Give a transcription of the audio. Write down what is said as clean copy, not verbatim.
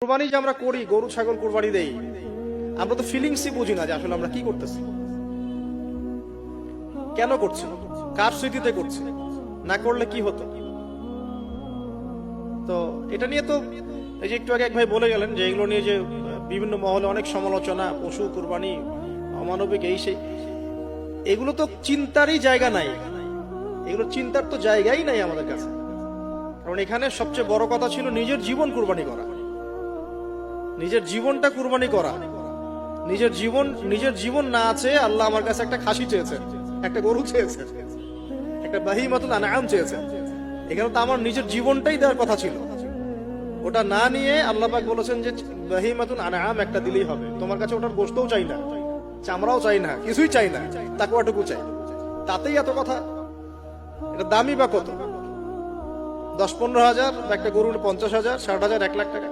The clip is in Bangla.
কুরবানি যে আমরা করি, গরু ছাগল কুরবানি দেই, আমরা তো ফিলিংসই বুঝি না যে আসলে আমরা কি করতেছি, কেন করছি, কার স্মৃতিতে করছি, না করলে কি হতো। তো এটা নিয়ে তো এই যে একটু আগে এক ভাই বলে গেলেন যে এগুলো নিয়ে যে বিভিন্ন মহলে অনেক সমালোচনা, পশু কুরবানি অমানবিক, এই সেই, এগুলো তো চিন্তারই জায়গা নাই, এগুলো চিন্তার তো জায়গাই নাই আমাদের কাছে। কারণ এখানে সবচেয়ে বড় কথা ছিল নিজের জীবন কুরবানি করা, নিজের জীবনটা কুরবানি করা। নিজের জীবন না আছে, আল্লাহ আমার কাছে একটা খাসি চেয়েছেন, একটা গরু চেয়েছেন, একটা বাহিমাতুল আনআম চেয়েছেন। এখানে তো আমার নিজের জীবনটাই দেওয়ার কথা ছিল, ওটা না নিয়ে আল্লাহ পাক বলেছেন যে বাহিমাতুল আনআম একটা দিলেই হবে। তোমার কাছে ওটার গোশতও চাই না, চামড়াও চাই না, কিছুই চাই না, তাকওয়াটুকু চাই। তাতেই এত কথা। এটা দামি বা কত? 10-15 হাজার, একটা গরুর 50,000, 60,000, 1 লাখ টাকা।